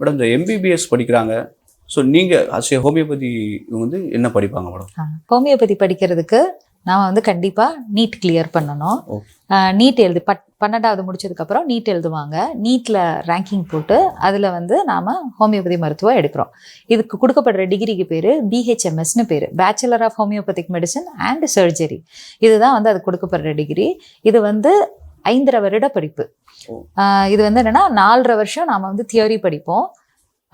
Madam இந்த MBBS படிக்கிறாங்க. So நீங்கள் ஹோமியோபதி வந்து என்ன படிப்பாங்க மேடம்? ஹோமியோபதி படிக்கிறதுக்கு நாம் வந்து கண்டிப்பாக நீட் கிளியர் பண்ணணும். நீட் எழுதி 12வது முடிச்சதுக்கப்புறம் நீட் எழுதுவாங்க. நீட்டில் ரேங்கிங் போட்டு அதில் வந்து நாம் ஹோமியோபதி மருத்துவம் எடுக்கிறோம். இதுக்கு கொடுக்கப்படுற டிகிரிக்கு பேர் பிஹெச்எம்எஸ்னு பேர், bachelor of homoeopathic medicine and surgery. இதுதான் வந்து அது கொடுக்கப்படுற டிகிரி. இது வந்து 5.5 வருட படிப்பு. இது வந்து என்னென்னா 4.5 வருஷம் நாம் வந்து தியரி படிப்போம்.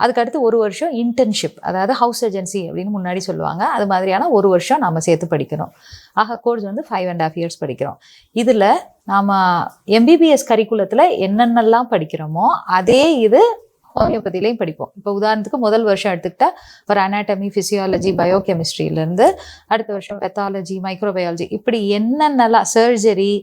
அதுக்கடுத்து 1 வருஷம் இன்டர்ன்ஷிப், அதாவது ஹவுஸ் ஏஜென்சி அப்படின்னு முன்னாடி சொல்லுவாங்க, அது மாதிரியான 1 வருஷம் நம்ம சேர்த்து படிக்கணும். ஆக கோர்ஸ் வந்து 5.5 இயர்ஸ் படிக்கிறோம். இதில் நாம் எம்பிபிஎஸ் கரிக்குலத்தில் என்னென்னலாம் படிக்கிறோமோ அதே இது ஹோமியோபதியிலையும் படிப்போம். இப்போ உதாரணத்துக்கு முதல் வருஷம் எடுத்துக்கிட்டா ஒரு அனாட்டமி, ஃபிசியாலஜி, பயோகெமிஸ்ட்ரியிலேருந்து அடுத்த வருஷம் பெத்தாலஜி, மைக்ரோபயாலஜி, இப்படி என்னென்னலாம், சர்ஜரி,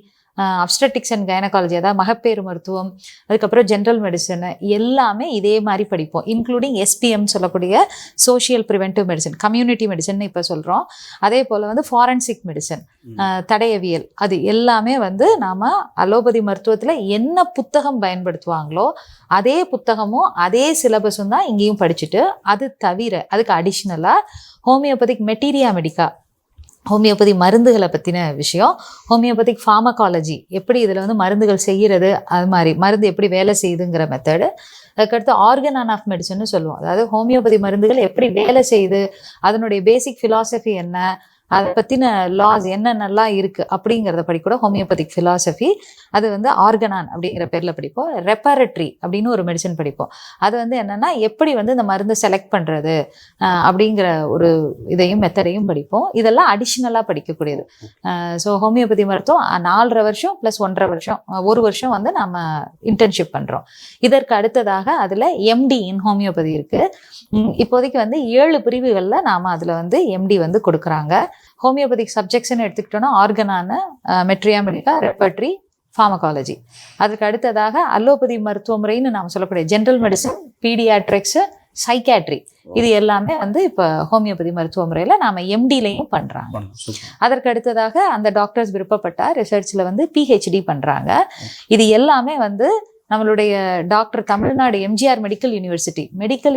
அப்ஸ்டெட்டிக்ஸ் அண்ட் கைனகாலஜி, அதாவது மகப்பேறு மருத்துவம், அதுக்கப்புறம் ஜென்ரல் மெடிசன், எல்லாமே இதே மாதிரி படிப்போம். இன்க்ளூடிங் எஸ்பிஎம் சொல்லக்கூடிய social preventive medicine, community medicine இப்போ சொல்கிறோம். அதே போல் வந்து ஃபாரன்சிக் மெடிசன், தடயவியல், அது எல்லாமே வந்து நாம் அலோபதி மருத்துவத்தில் என்ன புத்தகம் பயன்படுத்துவாங்களோ அதே புத்தகமும் அதே சிலபஸும் தான் இங்கேயும் படிச்சுட்டு, அது தவிர அதுக்கு அடிஷ்னலாக ஹோமியோபதிக் மெட்டீரியா மெடிக்கா, ஹோமியோபதி மருந்துகளை பற்றின விஷயம், ஹோமியோபதிக் ஃபார்மகாலஜி, எப்படி இதில் வந்து மருந்துகள் செய்கிறது, அது மாதிரி மருந்து எப்படி வேலை செய்யுதுங்கிற மெத்தடு. அதுக்கடுத்து ஆர்கன் ஆஃப் மெடிசன்னு சொல்லுவோம், அதாவது ஹோமியோபதி மருந்துகள் எப்படி வேலை செய்யுது, அதனுடைய பேசிக் ஃபிலாசபி என்ன, அதை பற்றின லாஸ் என்னென்னலாம் இருக்குது அப்படிங்கிறத படிக்கூட ஹோமியோபதிக் ஃபிலாசபி. அது வந்து ஆர்கனான் அப்படிங்கிற பேரில் படிப்போம். ரெப்பாரட்ரி அப்படின்னு ஒரு மெடிசன் படிப்போம். அது வந்து என்னென்னா எப்படி வந்து இந்த மருந்தை செலக்ட் பண்ணுறது அப்படிங்கிற ஒரு இதையும் மெத்தடையும் படிப்போம். இதெல்லாம் அடிஷ்னலாக படிக்கக்கூடியது. ஸோ ஹோமியோபதி மருத்துவம் 4.5 வருஷம் ப்ளஸ் 1.5 வருஷம், 1 வருஷம் வந்து நம்ம இன்டர்ன்ஷிப் பண்ணுறோம். இதற்கு அடுத்ததாக அதில் எம்டி இன் ஹோமியோபதி இருக்குது. இப்போதைக்கு வந்து 7 பிரிவுகளில் நாம் அதில் வந்து எம்டி வந்து கொடுக்குறாங்க. ஹோமியோபதிக் சப்ஜெக்ட்ஸ்ன்னு எடுத்துக்கிட்டோன்னா ஆர்கனான, மெட்ரியா மெடிக்கா, ரெப்பர்ட்ரி, ஃபார்மகாலஜி. அதுக்கு அடுத்ததாக அலோபதி மருத்துவ முறைன்னு நாம் சொல்லக்கூடிய ஜென்ரல் மெடிசன், பீடியாட்ரிக்ஸ், சைக்காட்ரி, இது எல்லாமே வந்து இப்போ ஹோமியோபதி மருத்துவ முறையில் நாம் எம்டிலையும் பண்ணுறாங்க. அதற்கு அடுத்ததாக அந்த டாக்டர்ஸ் விருப்பப்பட்ட ரிசர்ச்சில் வந்து பிஹெச்டி பண்ணுறாங்க. இது எல்லாமே வந்து நம்மளுடைய டாக்டர் தமிழ்நாடு எம்ஜிஆர் மெடிக்கல்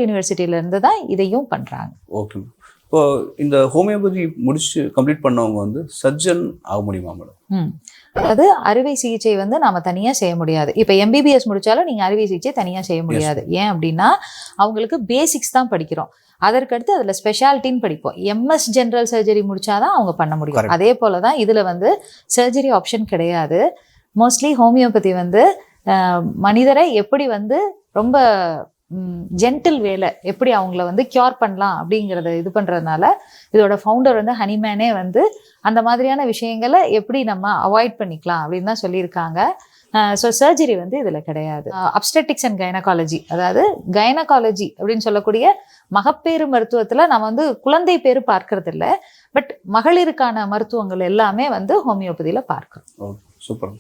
யூனிவர்சிட்டியிலேருந்து தான் இதையும் பண்ணுறாங்க. ஓகே. இப்போ இந்த ஹோமியோபதி முடிச்சு கம்ப்ளீட் பண்ணவங்க வந்து சர்ஜன் ஆக முடியுமா மேடம்? அதாவது அறுவை சிகிச்சை வந்து நாம தனியாக செய்ய முடியாது. இப்போ எம்பிபிஎஸ் முடிச்சாலும் நீங்கள் அறுவை சிகிச்சை தனியாக செய்ய முடியாது. ஏன் அப்படின்னா அவங்களுக்கு பேசிக்ஸ் தான் படிக்கிறோம். அதற்கடுத்து அதில் ஸ்பெஷாலிட்டின்னு படிப்போம். எம்எஸ் ஜென்ரல் சர்ஜரி முடிச்சாதான் அவங்க பண்ண முடியும். அதே போல தான் இதில் வந்து சர்ஜரி ஆப்ஷன் கிடையாது. மோஸ்ட்லி ஹோமியோபதி வந்து மனிதரை எப்படி வந்து ரொம்ப ஜென்டில் வேலை எப்படி அவங்கள வந்து கியூர் பண்ணலாம் அப்படிங்கிறத இது பண்ணுறதுனால இதோட ஃபவுண்டர் வந்து ஹனிமேனே வந்து அந்த மாதிரியான விஷயங்களை எப்படி நம்ம அவாய்ட் பண்ணிக்கலாம் அப்படின்னு தான் சொல்லியிருக்காங்க. ஸோ சர்ஜரி வந்து இதில் கிடையாது. அப்ஸ்டெட்டிக்ஸ் அண்ட் கைனகாலஜி, அதாவது கைனகாலஜி அப்படின்னு சொல்லக்கூடிய மகப்பேறு மருத்துவத்தில் நம்ம வந்து குழந்தை பேரு பார்க்கறது இல்லை, பட் மகளிருக்கான மருத்துவங்கள் எல்லாமே வந்து ஹோமியோபதியில் பார்க்குறோம். சூப்பர்.